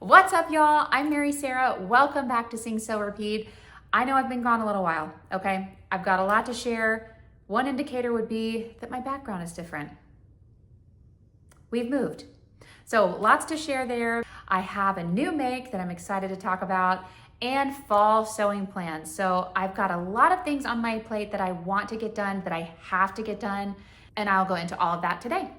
What's up, y'all? I'm Mary Sarah. Welcome back to Sing So Repeat. I know I've been gone a little while, okay? I've got a lot to share. One indicator would be that my background is different. We've moved. So lots to share there. I have a new make that I'm excited to talk about and fall sewing plans. So I've got a lot of things on my plate that I want to get done, that I have to get done, and I'll go into all of that today.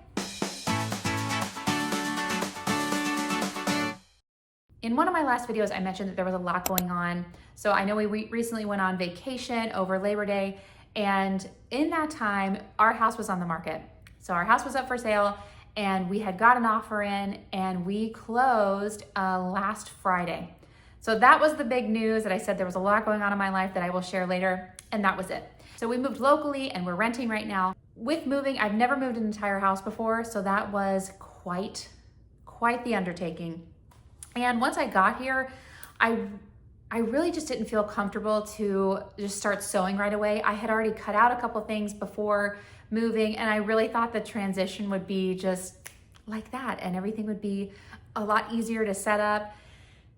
In one of my last videos, I mentioned that there was a lot going on. So I know we recently went on vacation over Labor Day, and in that time, our house was on the market. So our house was up for sale, and we had got an offer in, and we closed last Friday. So that was the big news that I said there was a lot going on in my life that I will share later, and that was it. So we moved locally, and we're renting right now. With moving, I've never moved an entire house before, so that was quite the undertaking. And once I got here, I really just didn't feel comfortable to just start sewing right away. I had already cut out a couple things before moving, and I really thought the transition would be just like that, and everything would be a lot easier to set up,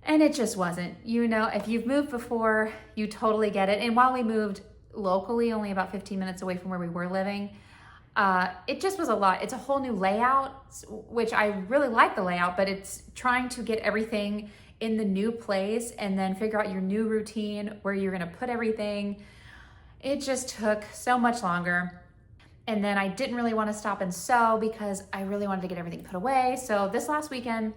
and it just wasn't. You know, if you've moved before, you totally get it. And while we moved locally, only about 15 minutes away from where we were living, it just was a lot. It's a whole new layout, which I really like the layout, but it's trying to get everything in the new place and then figure out your new routine, where you're gonna put everything. It just took so much longer. And then I didn't really want to stop and sew because I really wanted to get everything put away. So this last weekend,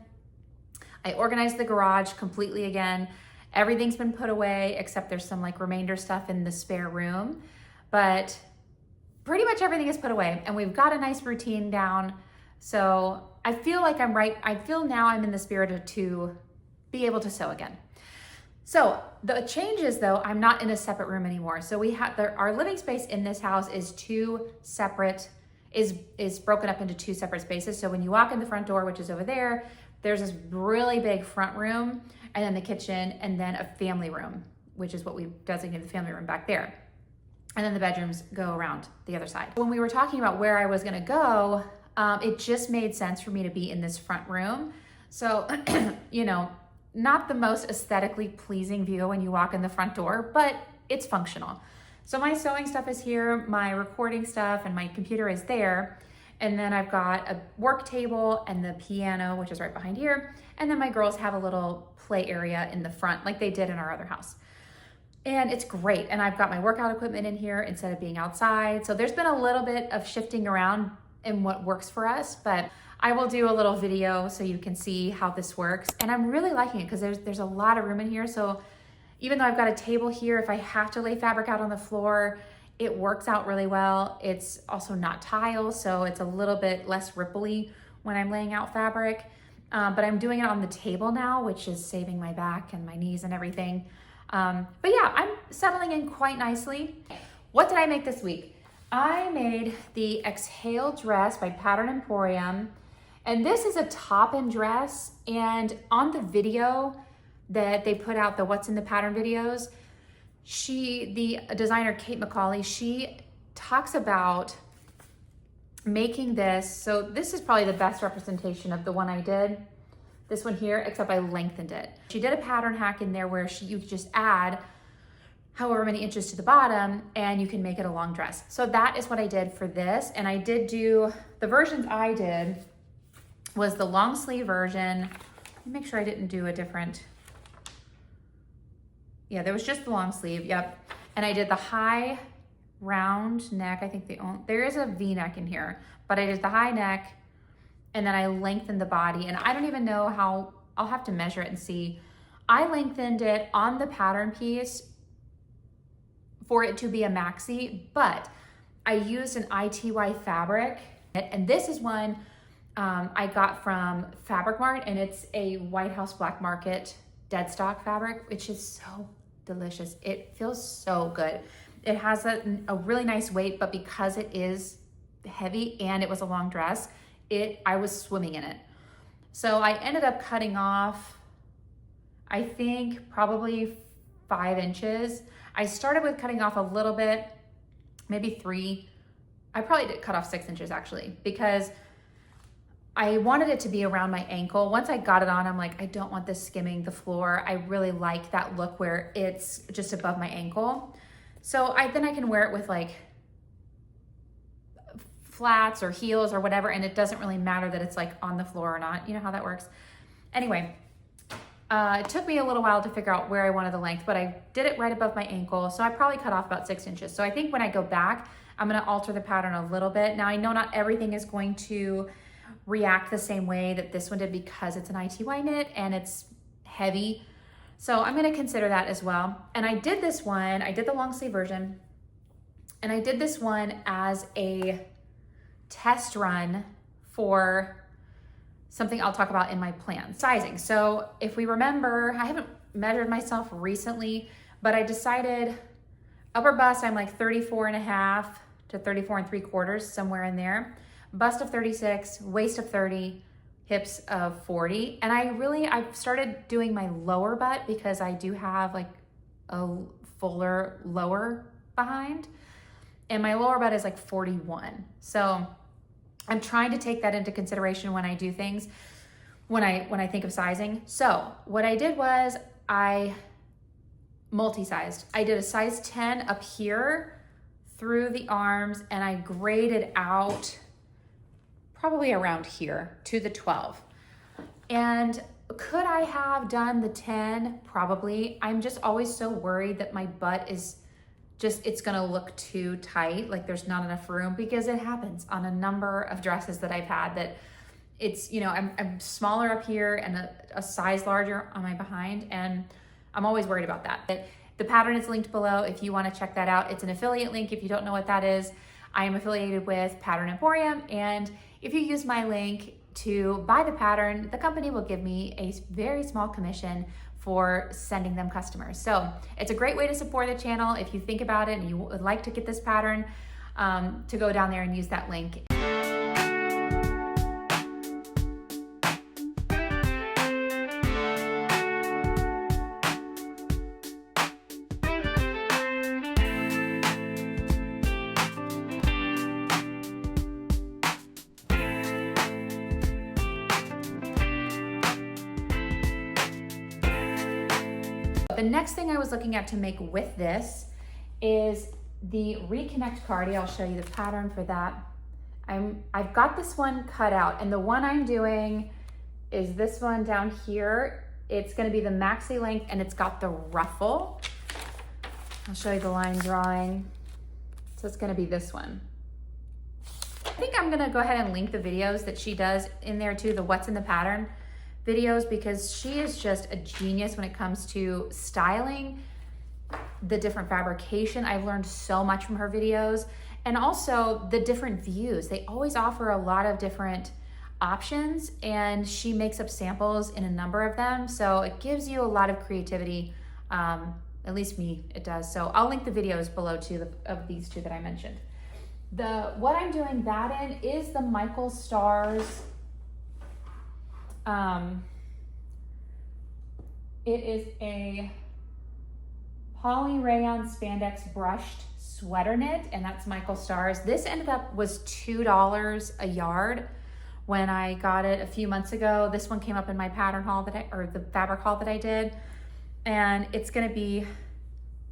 I organized the garage completely again. Everything's been put away except there's some like remainder stuff in the spare room, but pretty much everything is put away, and we've got a nice routine down. So I feel like I'm right. I feel now I'm in the spirit to be able to sew again. So the changes though, I'm not in a separate room anymore. So we have our living space in this house is is broken up into two separate spaces. So when you walk in the front door, which is over there, there's this really big front room, and then the kitchen, and then a family room, which is what we designate the family room back there. And then the bedrooms go around the other side. When we were talking about where I was gonna go, it just made sense for me to be in this front room. So, you know, not the most aesthetically pleasing view when you walk in the front door, but it's functional. So my sewing stuff is here, my recording stuff and my computer is there. And then I've got a work table and the piano, which is right behind here. And then my girls have a little play area in the front like they did in our other house. And it's great. And I've got my workout equipment in here instead of being outside. So there's been a little bit of shifting around in what works for us, but I will do a little video so you can see how this works. And I'm really liking it because there's a lot of room in here. So even though I've got a table here, if I have to lay fabric out on the floor, it works out really well. It's also not tile, so it's a little bit less ripply when I'm laying out fabric. But I'm doing it on the table now, which is saving my back and my knees and everything. But yeah, I'm settling in quite nicely. What did I make this week? I made the Exhale dress by Pattern Emporium. And this is a top and dress. And on the video that they put out, the What's in the Pattern videos, the designer, Kate McCauley, she talks about making this. So this is probably the best representation of the one I did. This one here, except I lengthened it. She did a pattern hack in there where you could just add however many inches to the bottom and you can make it a long dress. So that is what I did for this. And I did do, the versions I did was the long sleeve version. Let me make sure I didn't do a different, yeah, there was just the long sleeve, yep. And I did the high round neck. I think there is a V-neck in here, but I did the high neck, and then I lengthened the body, and I don't even know how, I'll have to measure it and see. I lengthened it on the pattern piece for it to be a maxi, but I used an ITY fabric, and this is one I got from Fabric Mart, and it's a White House Black Market dead stock fabric, which is so delicious. It feels so good. It has a really nice weight, but because it is heavy and it was a long dress, I was swimming in it. So I ended up cutting off, I think probably 5 inches. I started with cutting off a little bit, maybe 3. I probably did cut off 6 inches actually, because I wanted it to be around my ankle. Once I got it on, I'm like, I don't want this skimming the floor. I really like that look where it's just above my ankle. So then I can wear it with like flats or heels or whatever, and it doesn't really matter that it's like on the floor or not. You know how that works. Anyway, it took me a little while to figure out where I wanted the length, but I did it right above my ankle. So I probably cut off about 6 inches. So I think when I go back, I'm gonna alter the pattern a little bit. Now I know not everything is going to react the same way that this one did because it's an ITY knit and it's heavy. So I'm gonna consider that as well. And I did this one, I did the long sleeve version, and I did this one as a test run for something I'll talk about in my plan, sizing. So if we remember, I haven't measured myself recently, but I decided upper bust, I'm like 34.5 to 34.75, somewhere in there. Bust of 36, waist of 30, hips of 40. And I've started doing my lower butt because I do have like a fuller lower behind. And my lower butt is like 41. So I'm trying to take that into consideration when I do things, when I think of sizing. So what I did was I multi-sized. I did a size 10 up here through the arms, and I graded out probably around here to the 12. And could I have done the 10? Probably. I'm just always so worried that my butt is it's gonna look too tight, like there's not enough room, because it happens on a number of dresses that I've had that it's, you know, I'm smaller up here and a size larger on my behind, and I'm always worried about that. But the pattern is linked below if you wanna check that out. It's an affiliate link if you don't know what that is. I am affiliated with Pattern Emporium, and if you use my link to buy the pattern, the company will give me a very small commission for sending them customers. So it's a great way to support the channel if you think about it and you would like to get this pattern, to go down there and use that link. The next thing I was looking at to make with this is the Reconnect Cardi. I'll show you the pattern for that. I've got this one cut out, and the one I'm doing is this one down here. It's gonna be the maxi length, and it's got the ruffle. I'll show you the line drawing. So it's gonna be this one. I think I'm gonna go ahead and link the videos that she does in there too, the what's in the pattern videos, because she is just a genius when it comes to styling, the different fabrication. I've learned so much from her videos, and also the different views. They always offer a lot of different options, and she makes up samples in a number of them. So it gives you a lot of creativity, at least me, it does. So I'll link the videos below too of these two that I mentioned. What I'm doing that in is the Michael Stars. It is a poly rayon spandex brushed sweater knit, and that's Michael Stars. This was $2 a yard when I got it a few months ago. This one came up in my pattern haul or the fabric haul that I did, and it's gonna be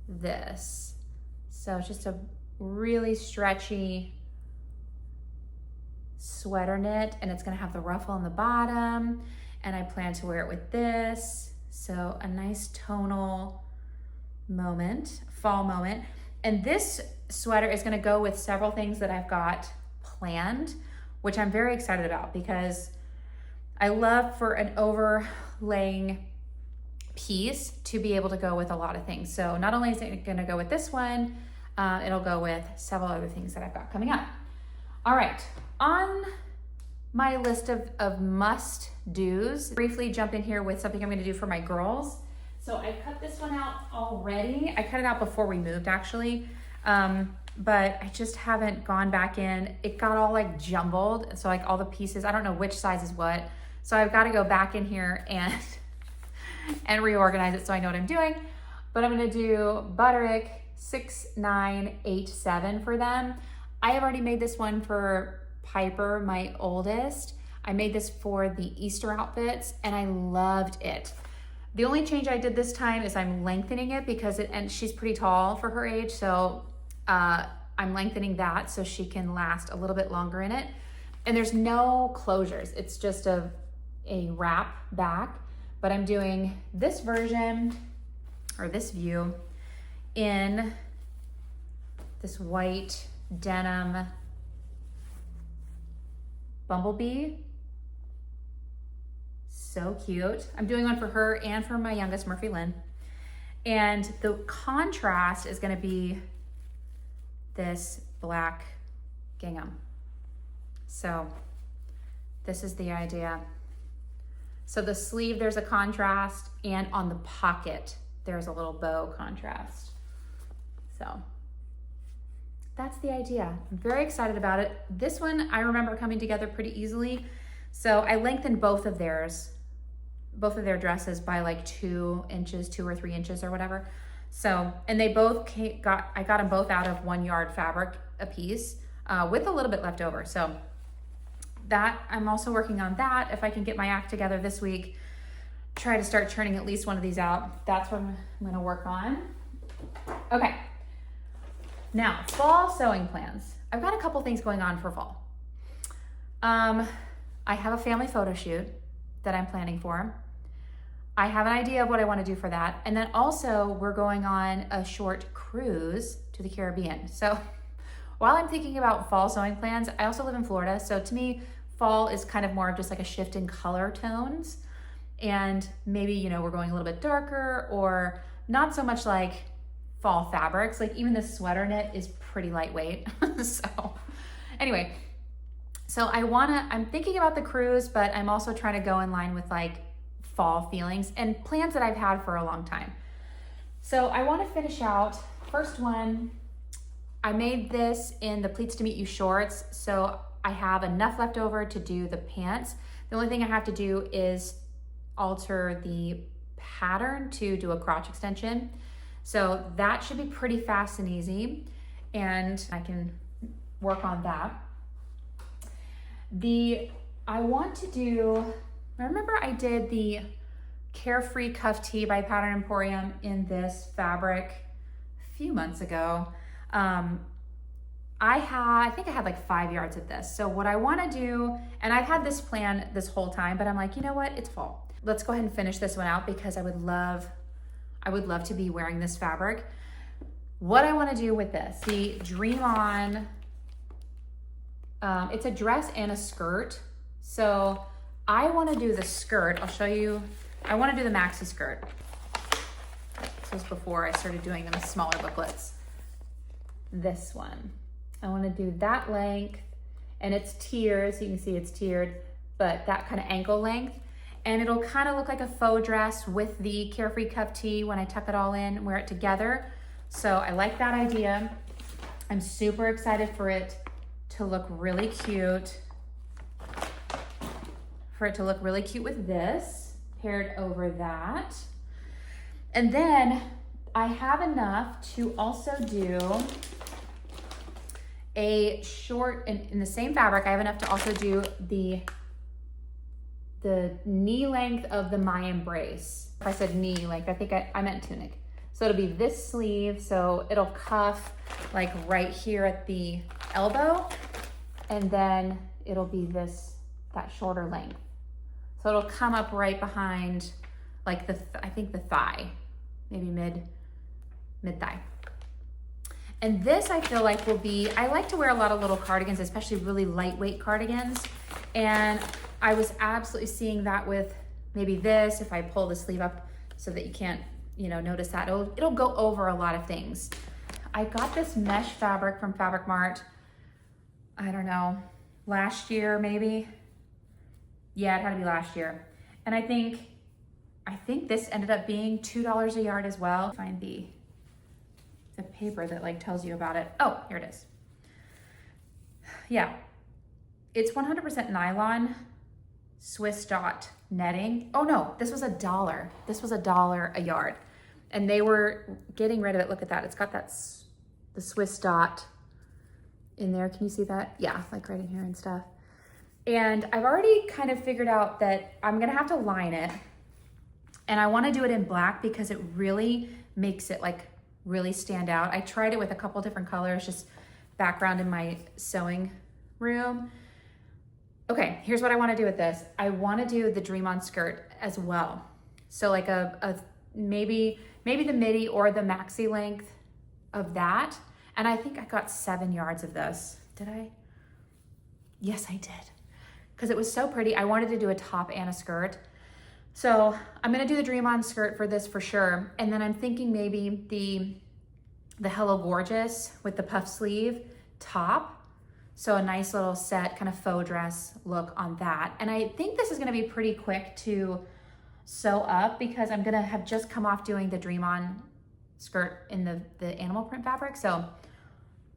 this. So it's just a really stretchy sweater knit, and it's gonna have the ruffle on the bottom, and I plan to wear it with this. So a nice tonal moment, fall moment. And this sweater is gonna go with several things that I've got planned, which I'm very excited about, because I love for an overlaying piece to be able to go with a lot of things. So not only is it gonna go with this one, it'll go with several other things that I've got coming up. All right, on my list of must-dos, briefly jump in here with something I'm gonna do for my girls. So I cut this one out already. I cut it out before we moved, actually, but I just haven't gone back in. It got all like jumbled, so like all the pieces, I don't know which size is what. So I've gotta go back in here and reorganize it so I know what I'm doing. But I'm gonna do Butterick 6987 for them. I have already made this one for Piper, my oldest. I made this for the Easter outfits and I loved it. The only change I did this time is I'm lengthening it because and she's pretty tall for her age. So I'm lengthening that so she can last a little bit longer in it. And there's no closures. It's just a wrap back, but I'm doing this version or this view in this white denim bumblebee. So cute. I'm doing one for her and for my youngest, Murphy Lynn. And the contrast is gonna be this black gingham. So this is the idea. So the sleeve, there's a contrast, and on the pocket, there's a little bow contrast. So that's the idea. I'm very excited about it. This one, I remember coming together pretty easily. So I lengthened both of their dresses by like 2 inches, 2 or 3 inches or whatever. So, and they both I got them both out of 1 yard fabric a piece with a little bit left over. So that, I'm also working on that. If I can get my act together this week, try to start churning at least one of these out. That's what I'm gonna work on. Okay, now fall sewing plans. I've got a couple things going on for fall. I have a family photo shoot that I'm planning for. I have an idea of what I want to do for that. And then also we're going on a short cruise to the Caribbean. So while I'm thinking about fall sewing plans, I also live in Florida. So to me, fall is kind of more of just like a shift in color tones. And maybe, you know, we're going a little bit darker or not so much like fall fabrics. Like even this sweater knit is pretty lightweight. So anyway, so I'm thinking about the cruise, but I'm also trying to go in line with like fall feelings and plans that I've had for a long time. So I want to finish out, first one, I made this in the Pleats to Meet You shorts. So I have enough left over to do the pants. The only thing I have to do is alter the pattern to do a crotch extension. So that should be pretty fast and easy. And I can work on that. I want to do, remember I did the Carefree Cuff Tee by Pattern Emporium in this fabric a few months ago. I think I had like 5 yards of this. So what I want to do, and I've had this plan this whole time, but I'm like, you know what? It's fall. Let's go ahead and finish this one out because I would love to be wearing this fabric. What I want to do with this, the Dream On, it's a dress and a skirt. So I want to do the skirt. I'll show you. I want to do the maxi skirt. This was before I started doing them smaller booklets. This one. I want to do that length, and it's tiered, so you can see it's tiered, but that kind of ankle length. And it'll kind of look like a faux dress with the Carefree Cuff Tee when I tuck it all in and wear it together. So I like that idea. I'm super excited for it to look really cute. For it to look really cute with this, paired over that. And then I have enough to also do a short, in the same fabric, I have enough to also do the knee length of the My Embrace. If I said knee length, I think I meant tunic. So it'll be this sleeve, so it'll cuff like right here at the elbow, and then it'll be that shorter length. So it'll come up right behind like I think the thigh, maybe mid thigh. And this I feel like will be, I like to wear a lot of little cardigans, especially really lightweight cardigans. And I was absolutely seeing that with maybe this, if I pull the sleeve up so that you can't, notice that. It'll go over a lot of things. I got this mesh fabric from Fabric Mart, I don't know, last year maybe. Yeah, it had to be last year. And I think this ended up being $2 a yard as well. Find the paper that like tells you about it. Oh, here it is. Yeah, it's 100% nylon, Swiss dot netting. Oh no, this was $1. This was $1 a yard. And they were getting rid of it. Look at that, it's got the Swiss dot in there. Can you see that? Yeah, like right in here and stuff. And I've already kind of figured out that I'm gonna have to line it, and I wanna do it in black because it really makes it like really stand out. I tried it with a couple different colors, just background in my sewing room. Okay, here's what I wanna do with this. I wanna do the Dream On skirt as well. So like a maybe the midi or the maxi length of that. And I think I got 7 yards of this. Did I? Yes, I did. Because it was so pretty. I wanted to do a top and a skirt. So I'm gonna do the Dream On skirt for this for sure. And then I'm thinking maybe the Hello Gorgeous with the puff sleeve top. So a nice little set kind of faux dress look on that. And I think this is gonna be pretty quick to sew up because I'm gonna have just come off doing the Dream On skirt in the animal print fabric. So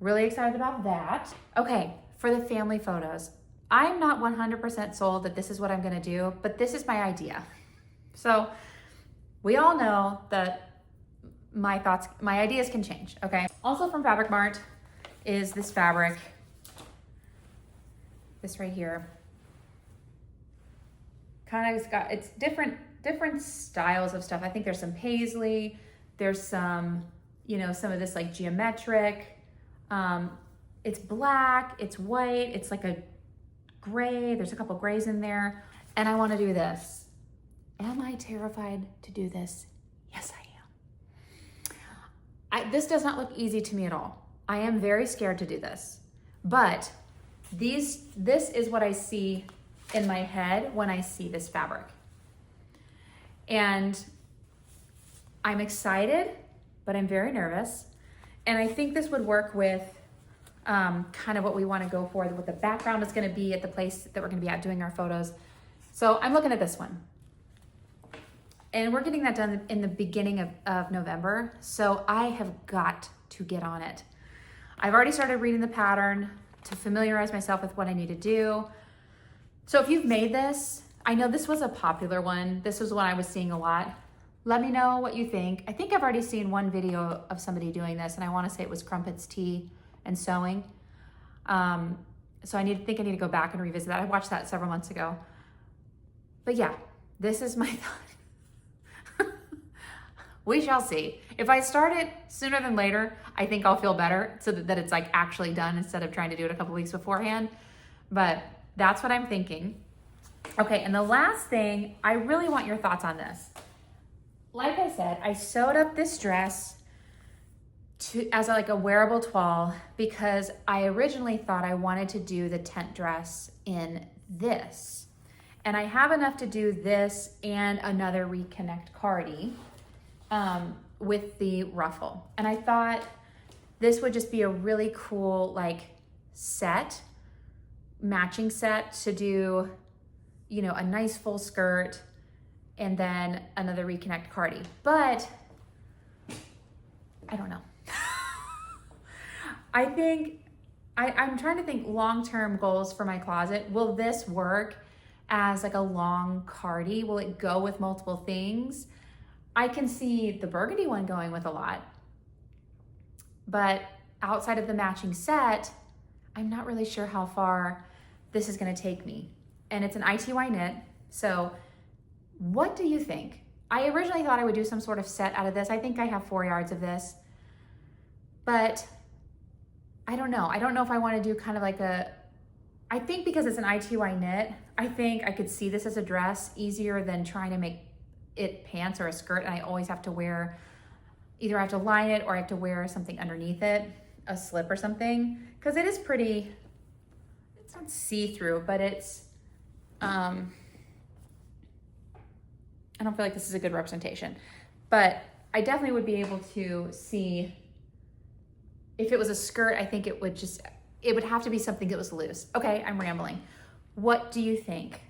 really excited about that. Okay, for the family photos. I'm not 100% sold that this is what I'm gonna do, but this is my idea. So we all know that my ideas can change, okay? Also from Fabric Mart is this fabric, this right here. Kind of it's different styles of stuff. I think there's some paisley, there's some, some of this like geometric, it's black, it's white, it's like a gray, there's a couple grays in there. And I wanna do this. Am I terrified to do this? Yes, I am. This does not look easy to me at all. I am very scared to do this. But this is what I see in my head when I see this fabric. And I'm excited, but I'm very nervous. And I think this would work with kind of what we want to go for, what the background is going to be at the place that we're going to be at doing our photos. So I'm looking at this one. And we're getting that done in the beginning of November. So I have got to get on it. I've already started reading the pattern to familiarize myself with what I need to do. So if you've made this, I know this was a popular one. This was one I was seeing a lot. Let me know what you think. I think I've already seen one video of somebody doing this, and I want to say it was Crumpets Tea and Sewing. So I think I need to go back and revisit that. I watched that several months ago. But yeah, this is my thought. We shall see. If I start it sooner than later, I think I'll feel better so that it's like actually done instead of trying to do it a couple weeks beforehand. But that's what I'm thinking. Okay, and the last thing, I really want your thoughts on this. Like I said, I sewed up this dress as like a wearable toile because I originally thought I wanted to do the tent dress in this. And I have enough to do this and another Reconnect Cardi with the ruffle. And I thought this would just be a really cool like matching set to do, a nice full skirt and then another Reconnect Cardi. But I don't know. I think I'm trying to think long-term goals for my closet. Will this work as like a long cardi? Will it go with multiple things? I can see the burgundy one going with a lot, but outside of the matching set, I'm not really sure how far this is gonna take me. And it's an ITY knit, so what do you think? I originally thought I would do some sort of set out of this. I think I have 4 yards of this, but I don't know. I don't know if I wanna do kind of like I think because it's an ITY knit, I think I could see this as a dress easier than trying to make it pants or a skirt, and I always have to either I have to line it or I have to wear something underneath it, a slip or something, because it is pretty, it's not see-through, but it's, I don't feel like this is a good representation, but I definitely would be able to see, if it was a skirt, I think it would have to be something that was loose. Okay, I'm rambling. What do you think?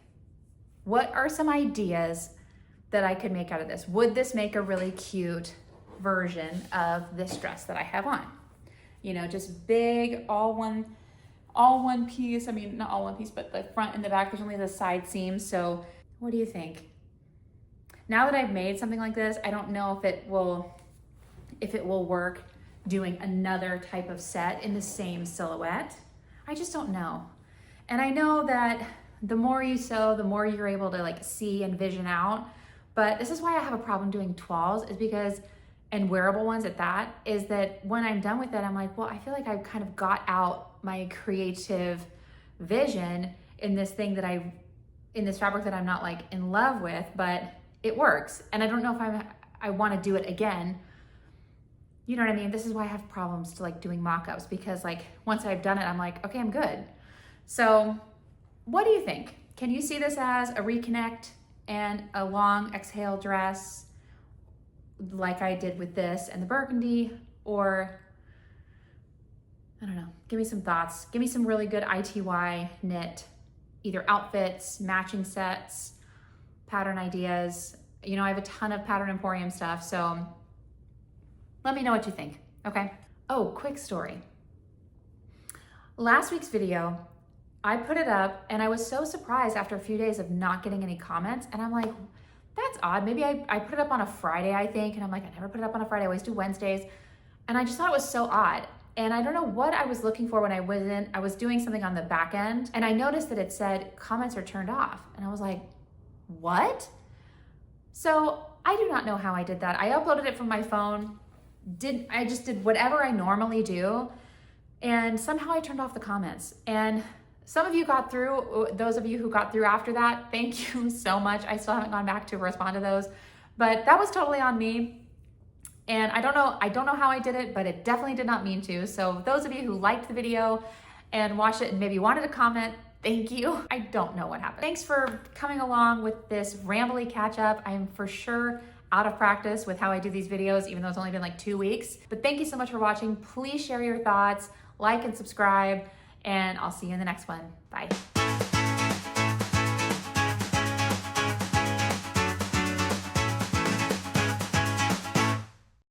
What are some ideas that I could make out of this? Would this make a really cute version of this dress that I have on? Just big, all one piece. I mean, not all one piece, but the front and the back, there's only the side seams. So what do you think? Now that I've made something like this, I don't know if it will work doing another type of set in the same silhouette. I just don't know. And I know that the more you sew, the more you're able to like see and vision out. But this is why I have a problem doing toiles, is because, and wearable ones at that, is that when I'm done with it, I'm like, well, I feel like I've kind of got out my creative vision in this thing that in this fabric that I'm not like in love with, but it works. And I don't know if I want to do it again. You know what I mean? This is why I have problems to like doing mock-ups, because like once I've done it, I'm like, okay, I'm good. So what do you think? Can you see this as a reconnect and a long exhale dress like I did with this and the burgundy? Or, I don't know, give me some thoughts. Give me some really good ITY knit, either outfits, matching sets, pattern ideas. You know, I have a ton of Pattern Emporium stuff, so let me know what you think, okay? Oh, quick story. Last week's video, I put it up and I was so surprised after a few days of not getting any comments, and I'm like, that's odd. Maybe I put it up on a Friday, I think, and I'm like, I never put it up on a Friday, I always do Wednesdays. And I just thought it was so odd. And I don't know what I was looking for when I was doing something on the back end, and I noticed that it said comments are turned off. And I was like, what? So I do not know how I did that. I uploaded it from my phone. I just did whatever I normally do, and somehow I turned off the comments. And some of you got through, those of you who got through after that, thank you so much. I still haven't gone back to respond to those, but that was totally on me. And I don't know how I did it, but it definitely did not mean to. So those of you who liked the video and watched it and maybe wanted to comment, thank you. I don't know what happened. Thanks for coming along with this rambly catch up. I am for sure out of practice with how I do these videos, even though it's only been like 2 weeks. But thank you so much for watching. Please share your thoughts, like and subscribe, and I'll see you in the next one. Bye.